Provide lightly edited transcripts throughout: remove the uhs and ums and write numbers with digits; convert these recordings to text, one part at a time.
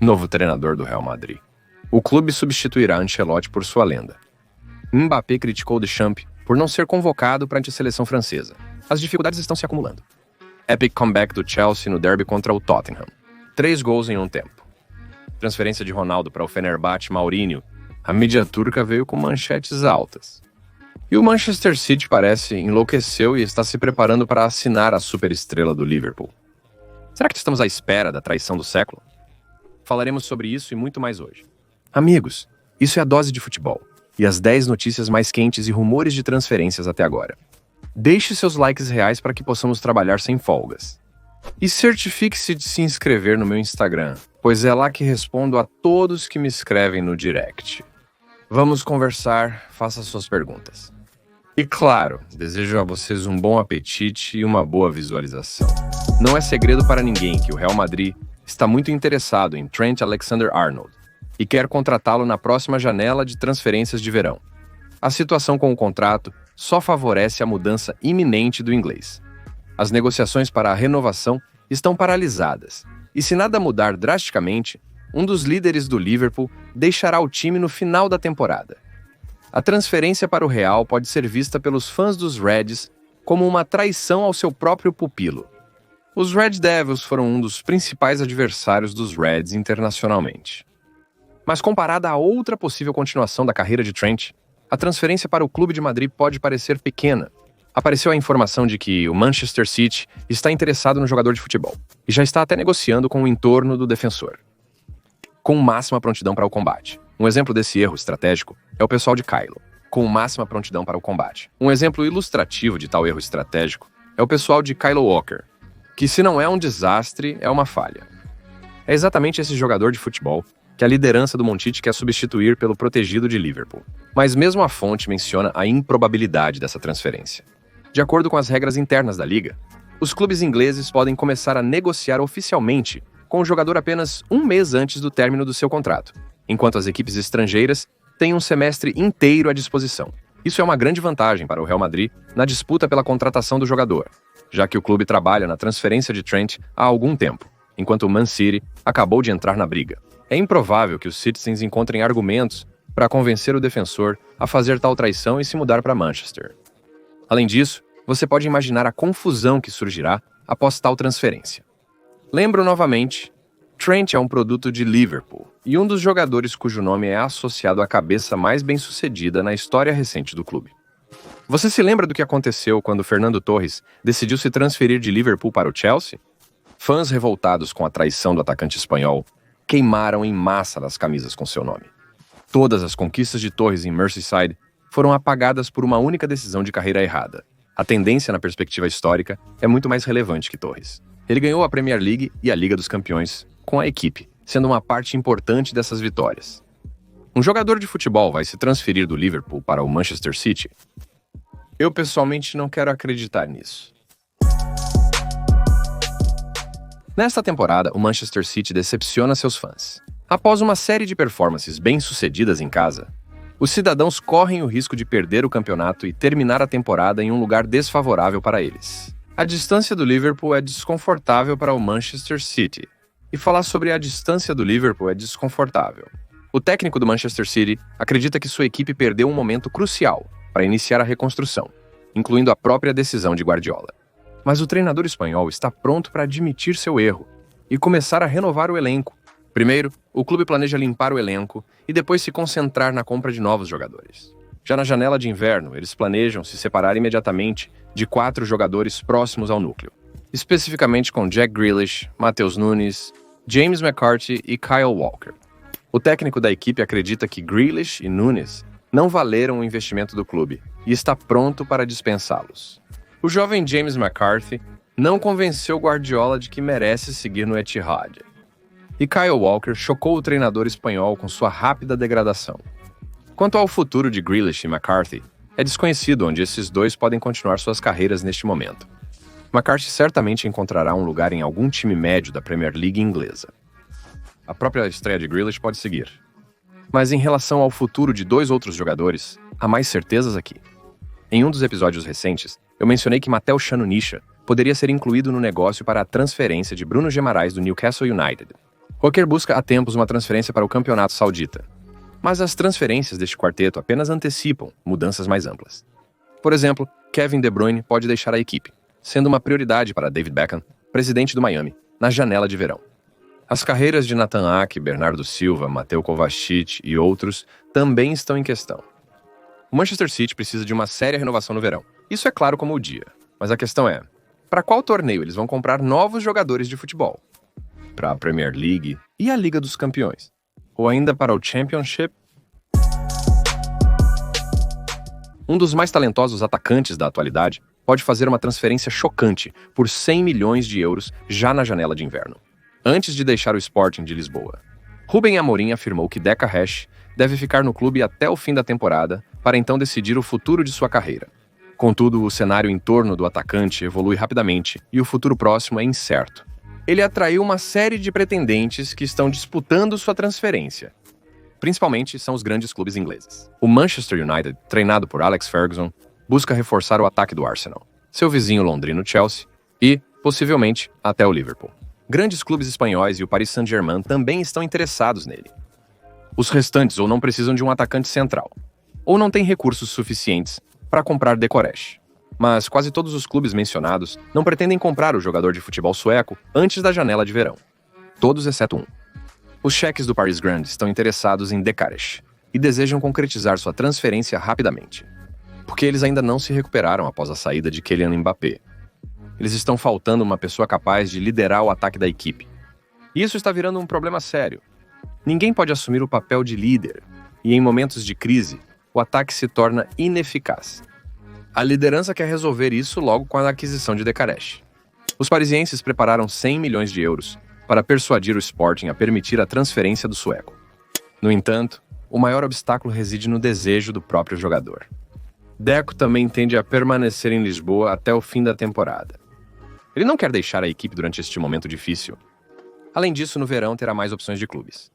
novo treinador do Real Madrid. O clube substituirá Ancelotti por sua lenda. Mbappé criticou Deschamps por não ser convocado para a seleção francesa. As dificuldades estão se acumulando. Epic comeback do Chelsea no derby contra o Tottenham. 3 gols em um tempo. Transferência de Ronaldo para o Fenerbahçe Mourinho. A mídia turca veio com manchetes altas. E o Manchester City parece enlouqueceu e está se preparando para assinar a superestrela do Liverpool. Será que estamos à espera da traição do século? Falaremos sobre isso e muito mais hoje. Amigos, isso é a dose de futebol e as 10 notícias mais quentes e rumores de transferências até agora. Deixe seus likes reais para que possamos trabalhar sem folgas. E certifique-se de se inscrever no meu Instagram, pois é lá que respondo a todos que me escrevem no direct. Vamos conversar, faça suas perguntas. E claro, desejo a vocês um bom apetite e uma boa visualização. Não é segredo para ninguém que o Real Madrid está muito interessado em Trent Alexander-Arnold e quer contratá-lo na próxima janela de transferências de verão. A situação com o contrato só favorece a mudança iminente do inglês. As negociações para a renovação estão paralisadas, e se nada mudar drasticamente, um dos líderes do Liverpool deixará o time no final da temporada. A transferência para o Real pode ser vista pelos fãs dos Reds como uma traição ao seu próprio pupilo. Os Red Devils foram um dos principais adversários dos Reds internacionalmente. Mas comparada a outra possível continuação da carreira de Trent, a transferência para o Clube de Madrid pode parecer pequena. Apareceu a informação de que o Manchester City está interessado no jogador de futebol e já está até negociando com o entorno do defensor, com máxima prontidão para o combate. Um exemplo desse erro estratégico é o pessoal de Kylo, com máxima prontidão para o combate. Um exemplo ilustrativo de tal erro estratégico é o pessoal de Kyle Walker, que se não é um desastre, é uma falha. É exatamente esse jogador de futebol que a liderança do Montite quer substituir pelo protegido de Liverpool. Mas mesmo a fonte menciona a improbabilidade dessa transferência. De acordo com as regras internas da liga, os clubes ingleses podem começar a negociar oficialmente com o jogador apenas um mês antes do término do seu contrato, enquanto as equipes estrangeiras têm um semestre inteiro à disposição. Isso é uma grande vantagem para o Real Madrid na disputa pela contratação do jogador, já que o clube trabalha na transferência de Trent há algum tempo, enquanto o Man City acabou de entrar na briga. É improvável que os Citizens encontrem argumentos para convencer o defensor a fazer tal traição e se mudar para Manchester. Além disso, você pode imaginar a confusão que surgirá após tal transferência. Lembro novamente, Trent é um produto de Liverpool e um dos jogadores cujo nome é associado à cabeça mais bem-sucedida na história recente do clube. Você se lembra do que aconteceu quando Fernando Torres decidiu se transferir de Liverpool para o Chelsea? Fãs revoltados com a traição do atacante espanhol queimaram em massa as camisas com seu nome. Todas as conquistas de Torres em Merseyside foram apagadas por uma única decisão de carreira errada. A tendência na perspectiva histórica é muito mais relevante que Torres. Ele ganhou a Premier League e a Liga dos Campeões com a equipe, sendo uma parte importante dessas vitórias. Um jogador de futebol vai se transferir do Liverpool para o Manchester City? Eu pessoalmente não quero acreditar nisso. Nesta temporada, o Manchester City decepciona seus fãs. Após uma série de performances bem-sucedidas em casa, os cidadãos correm o risco de perder o campeonato e terminar a temporada em um lugar desfavorável para eles. A distância do Liverpool é desconfortável para o Manchester City. E falar sobre a distância do Liverpool é desconfortável. O técnico do Manchester City acredita que sua equipe perdeu um momento crucial para iniciar a reconstrução, incluindo a própria decisão de Guardiola. Mas o treinador espanhol está pronto para admitir seu erro e começar a renovar o elenco. Primeiro, o clube planeja limpar o elenco e depois se concentrar na compra de novos jogadores. Já na janela de inverno, eles planejam se separar imediatamente de 4 jogadores próximos ao núcleo, especificamente com Jack Grealish, Matheus Nunes, James McCarthy e Kyle Walker. O técnico da equipe acredita que Grealish e Nunes não valeram o investimento do clube e está pronto para dispensá-los. O jovem James McCarthy não convenceu Guardiola de que merece seguir no Etihad. E Kyle Walker chocou o treinador espanhol com sua rápida degradação. Quanto ao futuro de Grealish e McCarthy, é desconhecido onde esses dois podem continuar suas carreiras neste momento. McCarthy certamente encontrará um lugar em algum time médio da Premier League inglesa. A própria estreia de Grealish pode seguir. Mas em relação ao futuro de 2 outros jogadores, há mais certezas aqui. Em um dos episódios recentes, eu mencionei que Matheus Chanunisha poderia ser incluído no negócio para a transferência de Bruno Guimarães do Newcastle United. Roker busca há tempos uma transferência para o campeonato saudita, mas as transferências deste quarteto apenas antecipam mudanças mais amplas. Por exemplo, Kevin De Bruyne pode deixar a equipe, sendo uma prioridade para David Beckham, presidente do Miami, na janela de verão. As carreiras de Nathan Ake, Bernardo Silva, Mateo Kovacic e outros também estão em questão. O Manchester City precisa de uma séria renovação no verão. Isso é claro como o dia. Mas a questão é, para qual torneio eles vão comprar novos jogadores de futebol? Para a Premier League e a Liga dos Campeões? Ou ainda para o Championship? Um dos mais talentosos atacantes da atualidade pode fazer uma transferência chocante por 100 milhões de euros já na janela de inverno, antes de deixar o Sporting de Lisboa. Rubem Amorim afirmou que Decca Hash deve ficar no clube até o fim da temporada para então decidir o futuro de sua carreira. Contudo, o cenário em torno do atacante evolui rapidamente e o futuro próximo é incerto. Ele atraiu uma série de pretendentes que estão disputando sua transferência. Principalmente são os grandes clubes ingleses. O Manchester United, treinado por Alex Ferguson, busca reforçar o ataque do Arsenal, seu vizinho londrino Chelsea e, possivelmente, até o Liverpool. Grandes clubes espanhóis e o Paris Saint-Germain também estão interessados nele. Os restantes ou não precisam de um atacante central, ou não têm recursos suficientes para comprar Decoresh. Mas quase todos os clubes mencionados não pretendem comprar o jogador de futebol sueco antes da janela de verão. Todos exceto um. Os cheques do Paris Grand estão interessados em Decares e desejam concretizar sua transferência rapidamente, porque eles ainda não se recuperaram após a saída de Kylian Mbappé. Eles estão faltando uma pessoa capaz de liderar o ataque da equipe. E isso está virando um problema sério. Ninguém pode assumir o papel de líder, e em momentos de crise, o ataque se torna ineficaz. A liderança quer resolver isso logo com a aquisição de Decares. Os parisienses prepararam 100 milhões de euros para persuadir o Sporting a permitir a transferência do sueco. No entanto, o maior obstáculo reside no desejo do próprio jogador. Deco também tende a permanecer em Lisboa até o fim da temporada. Ele não quer deixar a equipe durante este momento difícil. Além disso, no verão terá mais opções de clubes.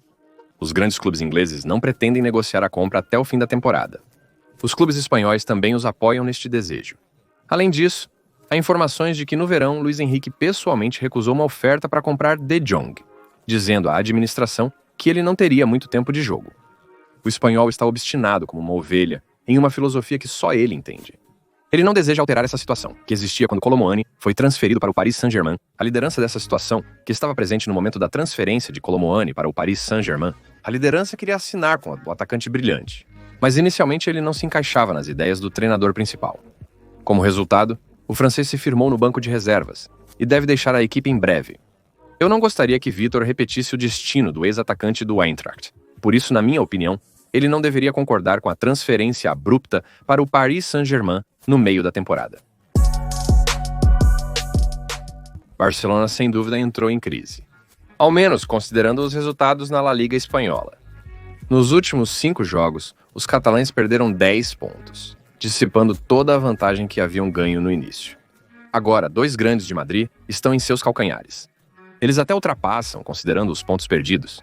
Os grandes clubes ingleses não pretendem negociar a compra até o fim da temporada. Os clubes espanhóis também os apoiam neste desejo. Além disso, há informações de que no verão Luiz Henrique pessoalmente recusou uma oferta para comprar De Jong, dizendo à administração que ele não teria muito tempo de jogo. O espanhol está obstinado como uma ovelha em uma filosofia que só ele entende. Ele não deseja alterar essa situação, que existia quando Kolo Muani foi transferido para o Paris Saint-Germain. A liderança dessa situação, que estava presente no momento da transferência de Kolo Muani para o Paris Saint-Germain, a liderança queria assinar com o atacante brilhante. Mas inicialmente ele não se encaixava nas ideias do treinador principal. Como resultado, o francês se firmou no banco de reservas e deve deixar a equipe em breve. Eu não gostaria que Vitor repetisse o destino do ex-atacante do Eintracht. Por isso, na minha opinião, ele não deveria concordar com a transferência abrupta para o Paris Saint-Germain no meio da temporada. Barcelona, sem dúvida, entrou em crise. Ao menos considerando os resultados na La Liga espanhola. Nos últimos 5 jogos, os catalães perderam 10 pontos, dissipando toda a vantagem que haviam ganho no início. Agora, 2 grandes de Madrid estão em seus calcanhares. Eles até ultrapassam, considerando os pontos perdidos.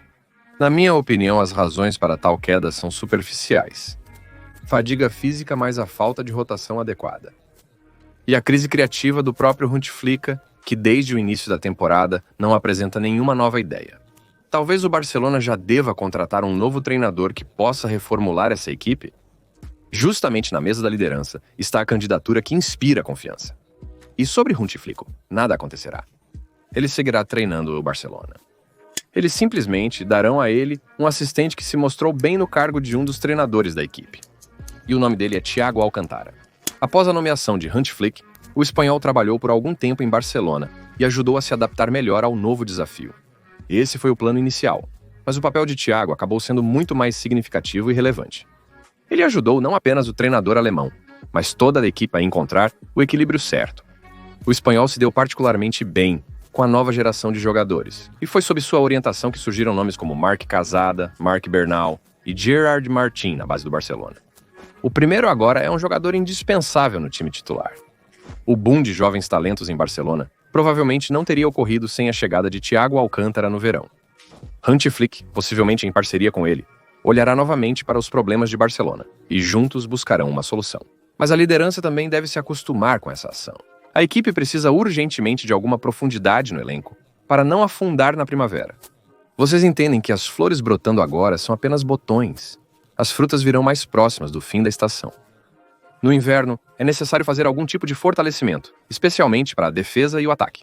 Na minha opinião, as razões para tal queda são superficiais. Fadiga física mais a falta de rotação adequada. E a crise criativa do próprio Hunteflika, que desde o início da temporada não apresenta nenhuma nova ideia. Talvez o Barcelona já deva contratar um novo treinador que possa reformular essa equipe? Justamente na mesa da liderança está a candidatura que inspira confiança. E sobre Hunteflika, nada acontecerá. Ele seguirá treinando o Barcelona. Eles simplesmente darão a ele um assistente que se mostrou bem no cargo de um dos treinadores da equipe. E o nome dele é Thiago Alcantara. Após a nomeação de Hunteflika, o espanhol trabalhou por algum tempo em Barcelona e ajudou a se adaptar melhor ao novo desafio. Esse foi o plano inicial, mas o papel de Thiago acabou sendo muito mais significativo e relevante. Ele ajudou não apenas o treinador alemão, mas toda a equipe a encontrar o equilíbrio certo. O espanhol se deu particularmente bem com a nova geração de jogadores, e foi sob sua orientação que surgiram nomes como Marc Casada, Marc Bernal e Gerard Martin na base do Barcelona. O primeiro agora é um jogador indispensável no time titular. O boom de jovens talentos em Barcelona provavelmente não teria ocorrido sem a chegada de Thiago Alcântara no verão. Hunteflika, possivelmente em parceria com ele, olhará novamente para os problemas de Barcelona e juntos buscarão uma solução. Mas a liderança também deve se acostumar com essa ação. A equipe precisa urgentemente de alguma profundidade no elenco para não afundar na primavera. Vocês entendem que as flores brotando agora são apenas botões. As frutas virão mais próximas do fim da estação. No inverno, é necessário fazer algum tipo de fortalecimento, especialmente para a defesa e o ataque.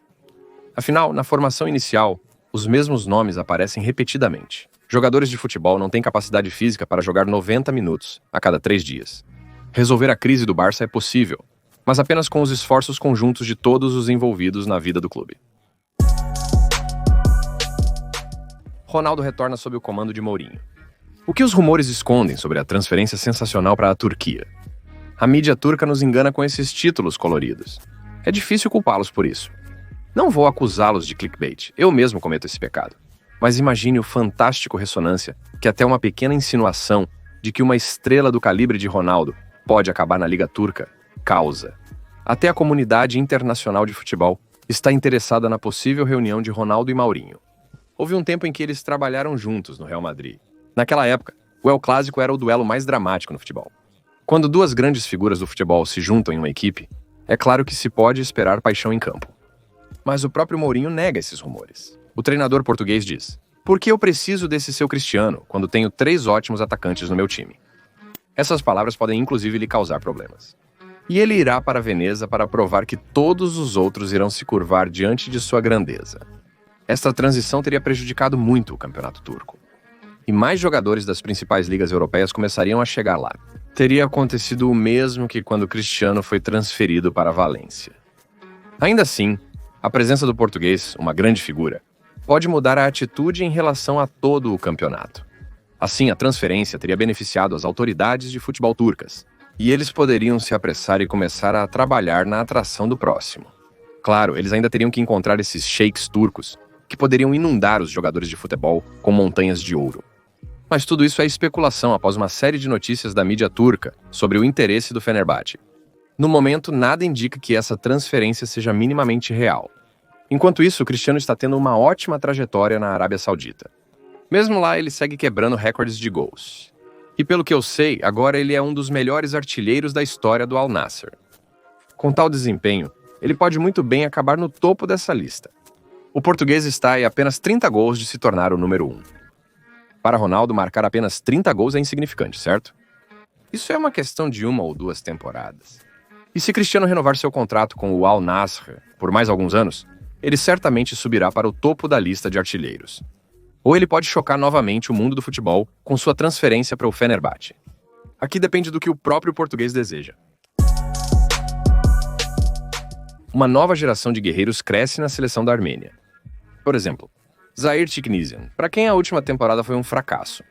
Afinal, na formação inicial, os mesmos nomes aparecem repetidamente. Jogadores de futebol não têm capacidade física para jogar 90 minutos a cada 3 dias. Resolver a crise do Barça é possível, mas apenas com os esforços conjuntos de todos os envolvidos na vida do clube. Ronaldo retorna sob o comando de Mourinho. O que os rumores escondem sobre a transferência sensacional para a Turquia? A mídia turca nos engana com esses títulos coloridos. É difícil culpá-los por isso. Não vou acusá-los de clickbait, eu mesmo cometo esse pecado. Mas imagine o fantástico ressonância que até uma pequena insinuação de que uma estrela do calibre de Ronaldo pode acabar na Liga Turca causa. Até a comunidade internacional de futebol está interessada na possível reunião de Ronaldo e Mourinho. Houve um tempo em que eles trabalharam juntos no Real Madrid. Naquela época, o El Clásico era o duelo mais dramático no futebol. Quando duas grandes figuras do futebol se juntam em uma equipe, é claro que se pode esperar paixão em campo. Mas o próprio Mourinho nega esses rumores. O treinador português diz: "Por que eu preciso desse seu Cristiano quando tenho 3 ótimos atacantes no meu time?" Essas palavras podem inclusive lhe causar problemas. E ele irá para Veneza para provar que todos os outros irão se curvar diante de sua grandeza. Esta transição teria prejudicado muito o campeonato turco. E mais jogadores das principais ligas europeias começariam a chegar lá. Teria acontecido o mesmo que quando Cristiano foi transferido para a Valência. Ainda assim, a presença do português, uma grande figura, pode mudar a atitude em relação a todo o campeonato. Assim, a transferência teria beneficiado as autoridades de futebol turcas, e eles poderiam se apressar e começar a trabalhar na atração do próximo. Claro, eles ainda teriam que encontrar esses sheiks turcos, que poderiam inundar os jogadores de futebol com montanhas de ouro. Mas tudo isso é especulação após uma série de notícias da mídia turca sobre o interesse do Fenerbahçe. No momento, nada indica que essa transferência seja minimamente real. Enquanto isso, o Cristiano está tendo uma ótima trajetória na Arábia Saudita. Mesmo lá, ele segue quebrando recordes de gols. E pelo que eu sei, agora ele é um dos melhores artilheiros da história do Al Nassr. Com tal desempenho, ele pode muito bem acabar no topo dessa lista. O português está a apenas 30 gols de se tornar o número 1. Para Ronaldo, marcar apenas 30 gols é insignificante, certo? Isso é uma questão de 1 ou 2 temporadas. E se Cristiano renovar seu contrato com o Al Nassr por mais alguns anos, ele certamente subirá para o topo da lista de artilheiros. Ou ele pode chocar novamente o mundo do futebol com sua transferência para o Fenerbahçe. Aqui depende do que o próprio português deseja. Uma nova geração de guerreiros cresce na seleção da Armênia. Por exemplo, Zahir Tiknisian, para quem a última temporada foi um fracasso.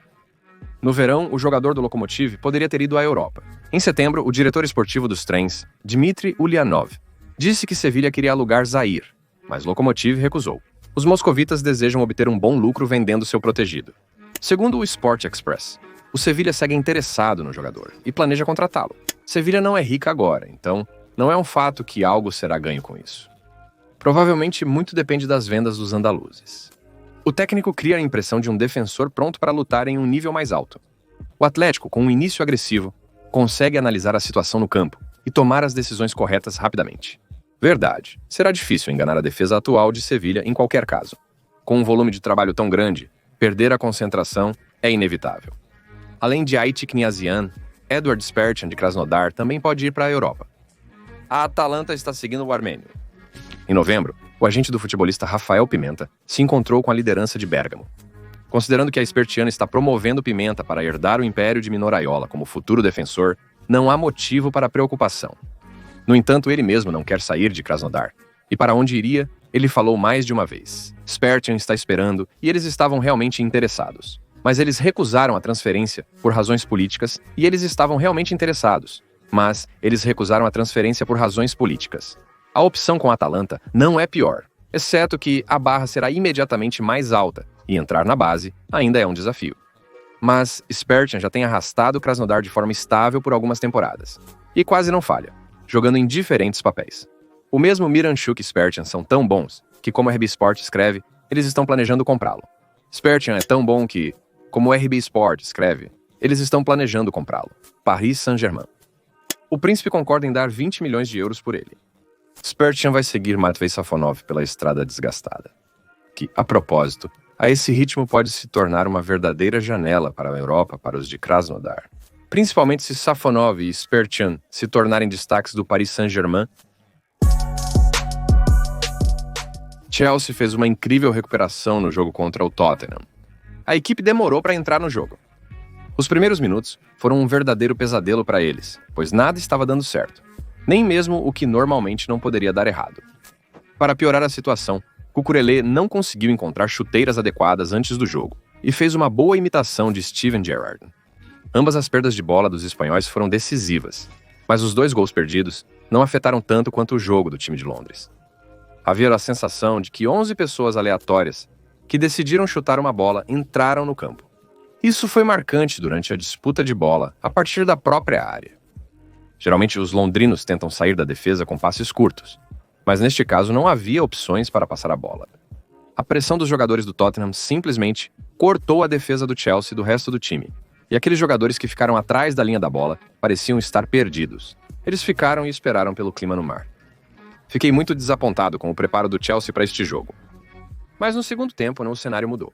No verão, o jogador do Lokomotiv poderia ter ido à Europa. Em setembro, o diretor esportivo dos trens, Dmitry Ulyanov, disse que Sevilha queria alugar Zahir, mas Lokomotiv recusou. Os moscovitas desejam obter um bom lucro vendendo seu protegido. Segundo o Sport Express, o Sevilha segue interessado no jogador e planeja contratá-lo. Sevilha não é rica agora, então não é um fato que algo será ganho com isso. Provavelmente muito depende das vendas dos andaluzes. O técnico cria a impressão de um defensor pronto para lutar em um nível mais alto. O Atlético, com um início agressivo, consegue analisar a situação no campo e tomar as decisões corretas rapidamente. Verdade, será difícil enganar a defesa atual de Sevilha em qualquer caso. Com um volume de trabalho tão grande, perder a concentração é inevitável. Além de Aitik Niazian, Edward Spertian de Krasnodar também pode ir para a Europa. A Atalanta está seguindo o armênio. Em novembro, o agente do futebolista Rafael Pimenta se encontrou com a liderança de Bérgamo. Considerando que a Spertian está promovendo Pimenta para herdar o império de Mino Raiola como futuro defensor, não há motivo para preocupação. No entanto, ele mesmo não quer sair de Krasnodar. E para onde iria, ele falou mais de uma vez. Spertian está esperando e eles estavam realmente interessados. Mas eles recusaram a transferência por razões políticas e eles estavam realmente interessados. Mas eles recusaram a transferência por razões políticas. A opção com a Atalanta não é pior, exceto que a barra será imediatamente mais alta e entrar na base ainda é um desafio. Mas Spertian já tem arrastado o Krasnodar de forma estável por algumas temporadas. E quase não falha, jogando em diferentes papéis. O mesmo Miranchuk e Spertian são tão bons que, como o RB Sport escreve, eles estão planejando comprá-lo. Spertian é tão bom que, como o RB Sport escreve, eles estão planejando comprá-lo. Paris Saint-Germain. O príncipe concorda em dar 20 milhões de euros por ele. Spertian vai seguir Matvei Safonov pela estrada desgastada, que, a propósito, A esse ritmo pode se tornar uma verdadeira janela para a Europa para os de Krasnodar. Principalmente se Safonov e Sperchan se tornarem destaques do Paris Saint-Germain. Chelsea fez uma incrível recuperação no jogo contra o Tottenham. A equipe demorou para entrar no jogo. Os primeiros minutos foram um verdadeiro pesadelo para eles, pois nada estava dando certo, nem mesmo o que normalmente não poderia dar errado. Para piorar a situação, Cucurella não conseguiu encontrar chuteiras adequadas antes do jogo e fez uma boa imitação de Steven Gerrard. Ambas as perdas de bola dos espanhóis foram decisivas, mas os 2 gols perdidos não afetaram tanto quanto o jogo do time de Londres. Havia a sensação de que 11 pessoas aleatórias que decidiram chutar uma bola entraram no campo. Isso foi marcante durante a disputa de bola a partir da própria área. Geralmente os londrinos tentam sair da defesa com passes curtos, mas neste caso não havia opções para passar a bola. A pressão dos jogadores do Tottenham simplesmente cortou a defesa do Chelsea do resto do time, e aqueles jogadores que ficaram atrás da linha da bola pareciam estar perdidos. Eles ficaram e esperaram pelo clima no mar. Fiquei muito desapontado com o preparo do Chelsea para este jogo. Mas no segundo tempo, o cenário mudou.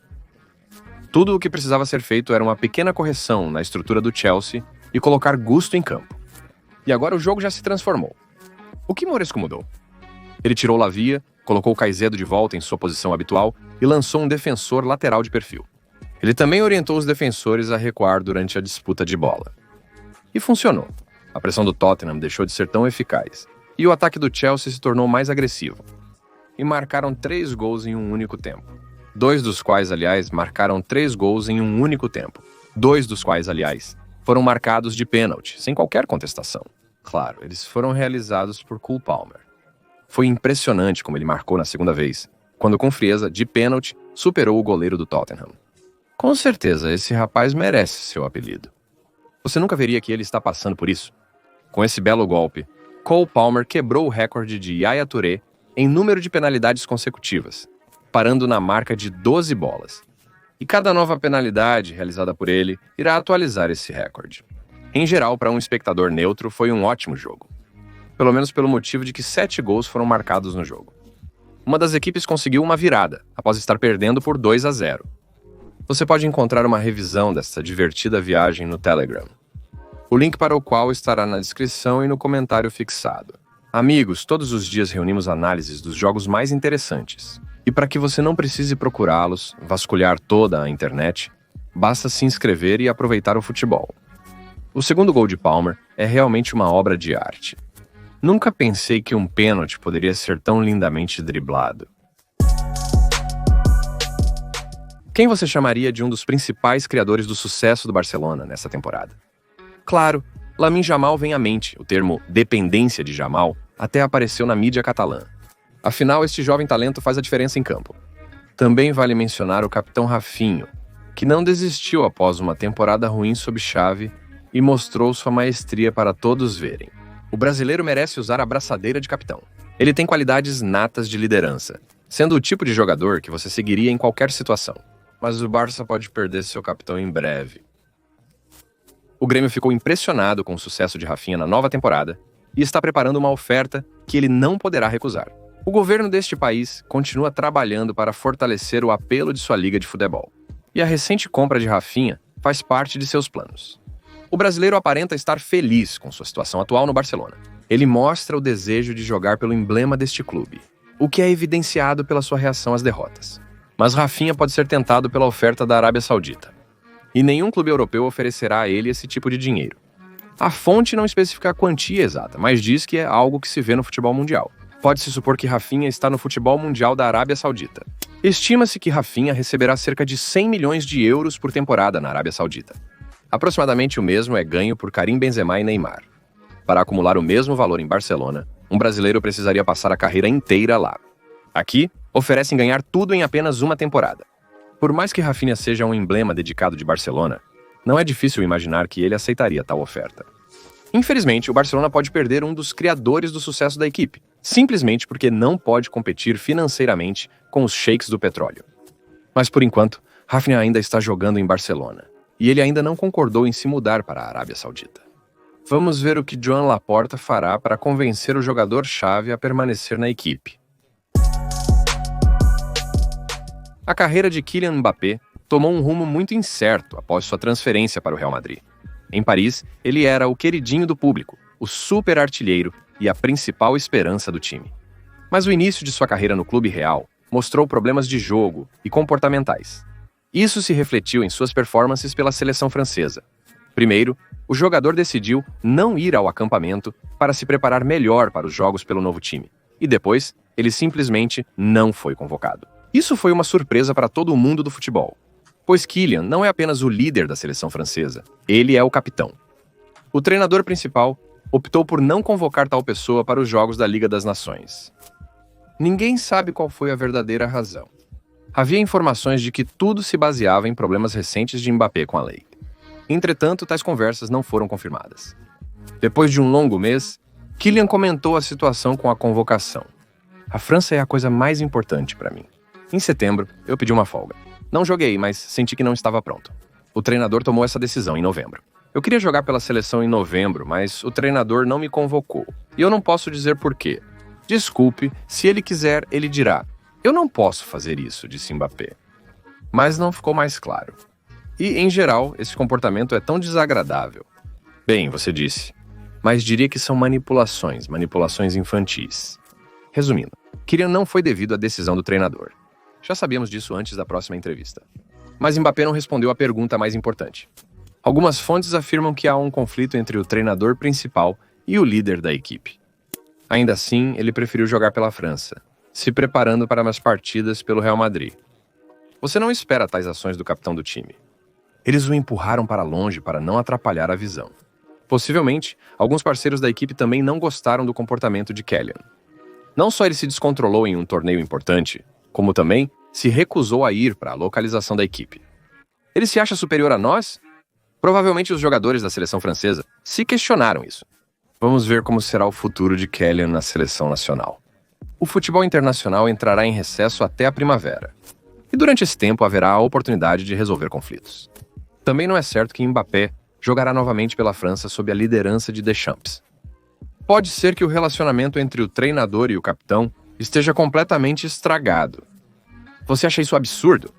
Tudo o que precisava ser feito era uma pequena correção na estrutura do Chelsea e colocar Gusto em campo. E agora o jogo já se transformou. O que Moresco mudou? Ele tirou Lavia, colocou Caicedo de volta em sua posição habitual e lançou um defensor lateral de perfil. Ele também orientou os defensores a recuar durante a disputa de bola. E funcionou. A pressão do Tottenham deixou de ser tão eficaz, e o ataque do Chelsea se tornou mais agressivo. E marcaram 3 gols em um único tempo. 2 dos quais, aliás, marcaram 3 gols em um único tempo. 2 dos quais, aliás, foram marcados de pênalti, sem qualquer contestação. Claro, eles foram realizados por Cole Palmer. Foi impressionante como ele marcou na segunda vez, quando com frieza, de pênalti, superou o goleiro do Tottenham. Com certeza, esse rapaz merece seu apelido. Você nunca veria que ele está passando por isso? Com esse belo golpe, Cole Palmer quebrou o recorde de Yaya Touré em número de penalidades consecutivas, parando na marca de 12 bolas. E cada nova penalidade realizada por ele irá atualizar esse recorde. Em geral, para um espectador neutro, foi um ótimo jogo. Pelo menos pelo motivo de que 7 gols foram marcados no jogo. Uma das equipes conseguiu uma virada, após estar perdendo por 2-0. Você pode encontrar uma revisão desta divertida viagem no Telegram, o link para o qual estará na descrição e no comentário fixado. Amigos, todos os dias reunimos análises dos jogos mais interessantes. E para que você não precise procurá-los, vasculhar toda a internet, basta se inscrever e aproveitar o futebol. O segundo gol de Palmer é realmente uma obra de arte. Nunca pensei que um pênalti poderia ser tão lindamente driblado. Quem você chamaria de um dos principais criadores do sucesso do Barcelona nessa temporada? Claro, Lamine Yamal vem à mente. O termo dependência de Yamal até apareceu na mídia catalã. Afinal, este jovem talento faz a diferença em campo. Também vale mencionar o capitão Rafinho, que não desistiu após uma temporada ruim sob Xavi e mostrou sua maestria para todos verem. O brasileiro merece usar a braçadeira de capitão. Ele tem qualidades natas de liderança, sendo o tipo de jogador que você seguiria em qualquer situação. Mas o Barça pode perder seu capitão em breve. O Grêmio ficou impressionado com o sucesso de Rafinha na nova temporada e está preparando uma oferta que ele não poderá recusar. O governo deste país continua trabalhando para fortalecer o apelo de sua liga de futebol. E a recente compra de Rafinha faz parte de seus planos. O brasileiro aparenta estar feliz com sua situação atual no Barcelona. Ele mostra o desejo de jogar pelo emblema deste clube, o que é evidenciado pela sua reação às derrotas. Mas Rafinha pode ser tentado pela oferta da Arábia Saudita. E nenhum clube europeu oferecerá a ele esse tipo de dinheiro. A fonte não especifica a quantia exata, mas diz que é algo que se vê no futebol mundial. Pode-se supor que Rafinha está no futebol mundial da Arábia Saudita. Estima-se que Rafinha receberá cerca de 100 milhões de euros por temporada na Arábia Saudita. Aproximadamente o mesmo é ganho por Karim Benzema e Neymar. Para acumular o mesmo valor em Barcelona, um brasileiro precisaria passar a carreira inteira lá. Aqui, oferecem ganhar tudo em apenas uma temporada. Por mais que Rafinha seja um emblema dedicado de Barcelona, não é difícil imaginar que ele aceitaria tal oferta. Infelizmente, o Barcelona pode perder um dos criadores do sucesso da equipe, simplesmente porque não pode competir financeiramente com os sheiks do petróleo. Mas por enquanto, Rafinha ainda está jogando em Barcelona, e ele ainda não concordou em se mudar para a Arábia Saudita. Vamos ver o que Joan Laporta fará para convencer o jogador-chave a permanecer na equipe. A carreira de Kylian Mbappé tomou um rumo muito incerto após sua transferência para o Real Madrid. Em Paris, ele era o queridinho do público, o super artilheiro e a principal esperança do time. Mas o início de sua carreira no clube real mostrou problemas de jogo e comportamentais. Isso se refletiu em suas performances pela seleção francesa. Primeiro, o jogador decidiu não ir ao acampamento para se preparar melhor para os jogos pelo novo time. E depois, ele simplesmente não foi convocado. Isso foi uma surpresa para todo o mundo do futebol, pois Kylian não é apenas o líder da seleção francesa, ele é o capitão. O treinador principal optou por não convocar tal pessoa para os Jogos da Liga das Nações. Ninguém sabe qual foi a verdadeira razão. Havia informações de que tudo se baseava em problemas recentes de Mbappé com a lei. Entretanto, tais conversas não foram confirmadas. Depois de um longo mês, Kylian comentou a situação com a convocação. A França é a coisa mais importante para mim. Em setembro, eu pedi uma folga. Não joguei, mas senti que não estava pronto. O treinador tomou essa decisão em novembro. Eu queria jogar pela seleção em novembro, mas o treinador não me convocou. E eu não posso dizer por quê. Desculpe, se ele quiser, ele dirá. Eu não posso fazer isso, disse Mbappé. Mas não ficou mais claro. E, em geral, esse comportamento é tão desagradável. Bem, você disse. Mas diria que são manipulações infantis. Resumindo, Kylian não foi devido à decisão do treinador. Já sabíamos disso antes da próxima entrevista. Mas Mbappé não respondeu à pergunta mais importante. Algumas fontes afirmam que há um conflito entre o treinador principal e o líder da equipe. Ainda assim, ele preferiu jogar pela França, se preparando para umas partidas pelo Real Madrid. Você não espera tais ações do capitão do time. Eles o empurraram para longe para não atrapalhar a visão. Possivelmente, alguns parceiros da equipe também não gostaram do comportamento de Kylian. Não só ele se descontrolou em um torneio importante, como também se recusou a ir para a localização da equipe. Ele se acha superior a nós? Provavelmente os jogadores da seleção francesa se questionaram isso. Vamos ver como será o futuro de Kylian na seleção nacional. O futebol internacional entrará em recesso até a primavera. E durante esse tempo haverá a oportunidade de resolver conflitos. Também não é certo que Mbappé jogará novamente pela França sob a liderança de Deschamps. Pode ser que o relacionamento entre o treinador e o capitão esteja completamente estragado. Você acha isso absurdo?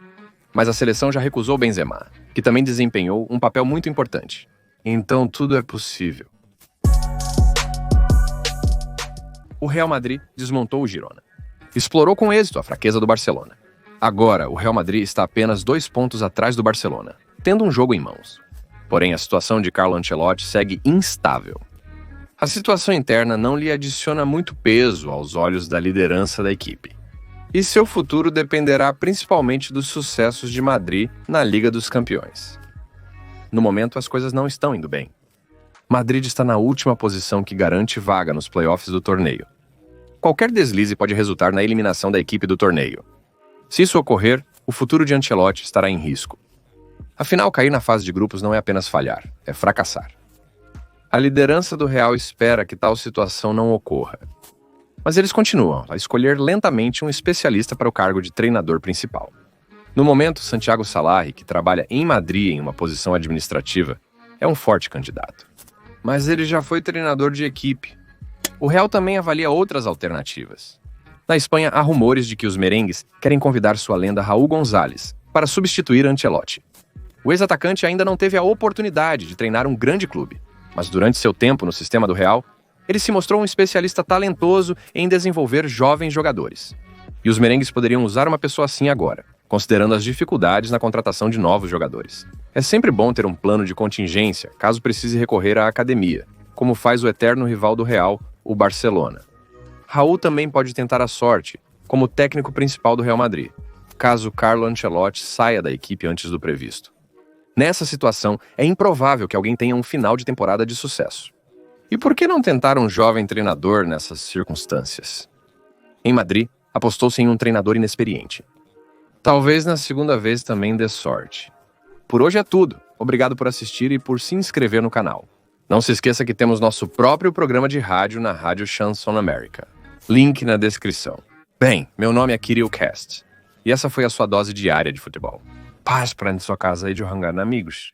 Mas a seleção já recusou Benzema, que também desempenhou um papel muito importante. Então tudo é possível. O Real Madrid desmontou o Girona. Explorou com êxito a fraqueza do Barcelona. Agora, o Real Madrid está apenas 2 pontos atrás do Barcelona, tendo um jogo em mãos. Porém, a situação de Carlo Ancelotti segue instável. A situação interna não lhe adiciona muito peso aos olhos da liderança da equipe. E seu futuro dependerá principalmente dos sucessos de Madrid na Liga dos Campeões. No momento, as coisas não estão indo bem. Madrid está na última posição que garante vaga nos playoffs do torneio. Qualquer deslize pode resultar na eliminação da equipe do torneio. Se isso ocorrer, o futuro de Ancelotti estará em risco. Afinal, cair na fase de grupos não é apenas falhar, é fracassar. A liderança do Real espera que tal situação não ocorra. Mas eles continuam a escolher lentamente um especialista para o cargo de treinador principal. No momento, Santiago Solari, que trabalha em Madrid em uma posição administrativa, é um forte candidato. Mas ele já foi treinador de equipe. O Real também avalia outras alternativas. Na Espanha, há rumores de que os merengues querem convidar sua lenda Raúl González para substituir Ancelotti. O ex-atacante ainda não teve a oportunidade de treinar um grande clube, mas durante seu tempo no sistema do Real, ele se mostrou um especialista talentoso em desenvolver jovens jogadores. E os merengues poderiam usar uma pessoa assim agora, considerando as dificuldades na contratação de novos jogadores. É sempre bom ter um plano de contingência, caso precise recorrer à academia, como faz o eterno rival do Real, o Barcelona. Raúl também pode tentar a sorte, como técnico principal do Real Madrid, caso Carlo Ancelotti saia da equipe antes do previsto. Nessa situação, é improvável que alguém tenha um final de temporada de sucesso. E por que não tentar um jovem treinador nessas circunstâncias? Em Madrid, apostou-se em um treinador inexperiente. Talvez na segunda vez também dê sorte. Por hoje é tudo. Obrigado por assistir e por se inscrever no canal. Não se esqueça que temos nosso próprio programa de rádio na Rádio Chanson América. Link na descrição. Bem, meu nome é Kirill Cast. E essa foi a sua dose diária de futebol. Paz para sua casa e de Hangar, amigos.